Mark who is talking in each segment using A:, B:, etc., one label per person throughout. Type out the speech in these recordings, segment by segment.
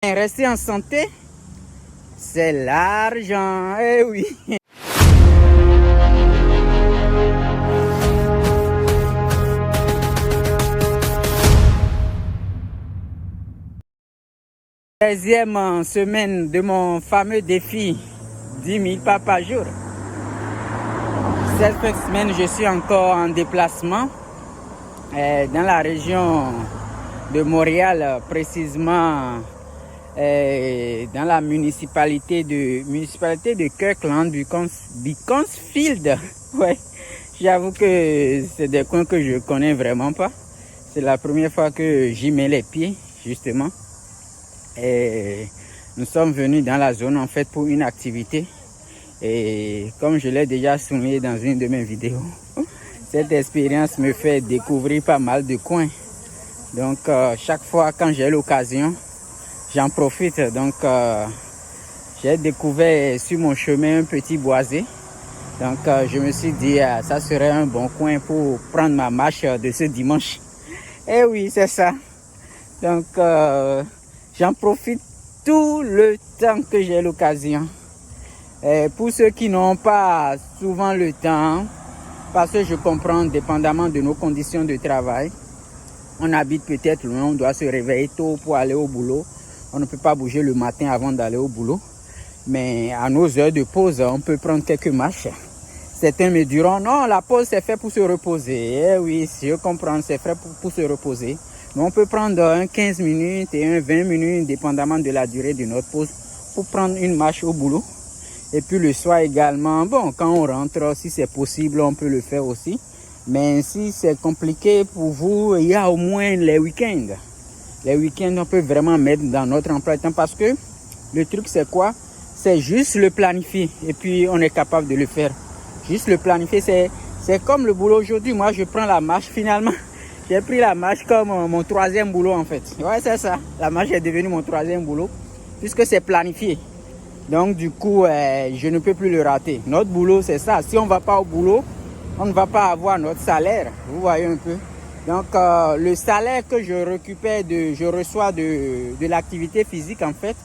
A: Rester en santé, c'est l'argent, eh oui. Deuxième semaine de mon fameux défi 10 000 pas par jour. Cette semaine, je suis encore en déplacement dans la région de Montréal, précisément dans la municipalité de Kirkland, Beaconsfield. Ouais, j'avoue que c'est des coins que je connais vraiment pas. C'est la première fois que j'y mets les pieds, justement. Et nous sommes venus dans la zone en fait pour une activité. Et comme je l'ai déjà souligné dans une de mes vidéos, cette expérience me fait découvrir pas mal de coins. Donc chaque fois quand j'ai l'occasion, j'en profite. Donc j'ai découvert sur mon chemin un petit boisé. Donc je me suis dit ça serait un bon coin pour prendre ma marche de ce dimanche. Et oui, c'est ça. Donc j'en profite tout le temps que j'ai l'occasion. Pour ceux qui n'ont pas souvent le temps, parce que je comprends dépendamment de nos conditions de travail, on habite peut-être loin, on doit se réveiller tôt pour aller au boulot. On ne peut pas bouger le matin avant d'aller au boulot. Mais à nos heures de pause, on peut prendre quelques marches. Certains me diront, non, la pause c'est fait pour se reposer. Eh oui, je comprends, c'est fait pour se reposer. Mais on peut prendre un 15 minutes et un 20 minutes, dépendamment de la durée de notre pause, pour prendre une marche au boulot. Et puis le soir également, bon, quand on rentre, si c'est possible, on peut le faire aussi. Mais si c'est compliqué pour vous, il y a au moins les week-ends. Les week-ends, on peut vraiment mettre dans notre emploi de temps parce que le truc, c'est quoi? C'est juste le planifier et puis on est capable de le faire. Juste le planifier, c'est comme le boulot aujourd'hui. Moi, je prends la marche finalement. J'ai pris la marche comme mon troisième boulot en fait. Ouais, c'est ça. La marche est devenue mon troisième boulot puisque c'est planifié. Donc du coup, je ne peux plus le rater. Notre boulot, c'est ça. Si on ne va pas au boulot, on ne va pas avoir notre salaire. Vous voyez un peu. Donc le salaire que je reçois de l'activité physique en fait,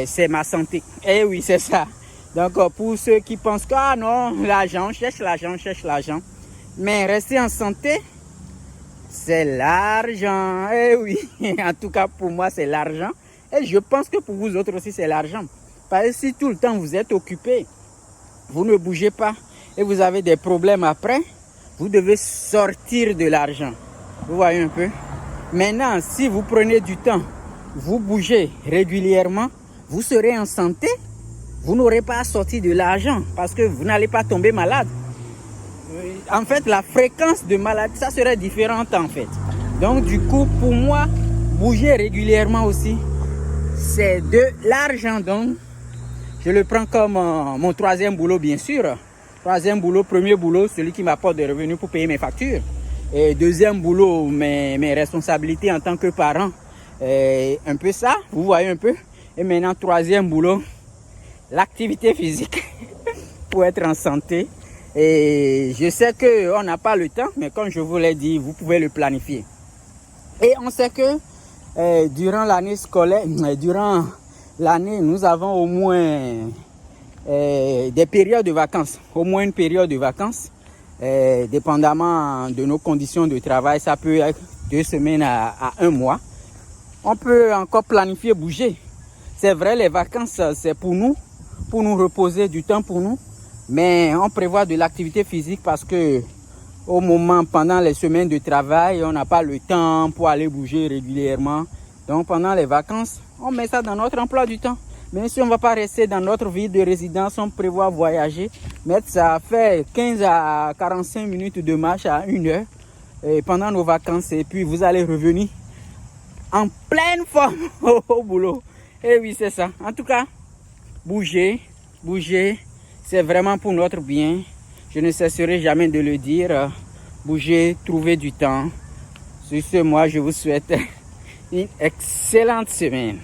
A: c'est ma santé. Eh oui, c'est ça. Donc pour ceux qui pensent que ah non, l'argent, on cherche l'argent. Mais rester en santé, c'est l'argent. Eh oui, en tout cas pour moi c'est l'argent. Et je pense que pour vous autres aussi c'est l'argent. Parce que si tout le temps vous êtes occupé, vous ne bougez pas et vous avez des problèmes après, vous devez sortir de l'argent. Vous voyez un peu? Maintenant, si vous prenez du temps, vous bougez régulièrement, vous serez en santé, vous n'aurez pas à sortir de l'argent parce que vous n'allez pas tomber malade. En fait, la fréquence de maladie, ça serait différente en fait. Donc du coup, pour moi, bouger régulièrement aussi, c'est de l'argent. Donc, je le prends comme mon troisième boulot, bien sûr. Troisième boulot, premier boulot, celui qui m'apporte des revenus pour payer mes factures. Et deuxième boulot, mes responsabilités en tant que parent. Un peu ça, vous voyez un peu. Et maintenant, troisième boulot, l'activité physique pour être en santé. Et je sais qu'on n'a pas le temps, mais comme je vous l'ai dit, vous pouvez le planifier. Et on sait que durant l'année scolaire, durant l'année, nous avons au moins des périodes de vacances. Au moins une période de vacances. Dépendamment de nos conditions de travail, ça peut être 2 semaines à 1 mois. On peut encore planifier, bouger. C'est vrai, les vacances, c'est pour nous reposer, du temps pour nous. Mais on prévoit de l'activité physique parce que pendant les semaines de travail, on n'a pas le temps pour aller bouger régulièrement. Donc pendant les vacances, on met ça dans notre emploi du temps. Mais si on ne va pas rester dans notre ville de résidence, on prévoit voyager, mettre ça fait 15 à 45 minutes de marche à 1 heure pendant nos vacances. Et puis vous allez revenir en pleine forme au boulot. Et oui, c'est ça. En tout cas, bouger, c'est vraiment pour notre bien. Je ne cesserai jamais de le dire. Bouger, trouver du temps. Sur ce, moi, je vous souhaite une excellente semaine.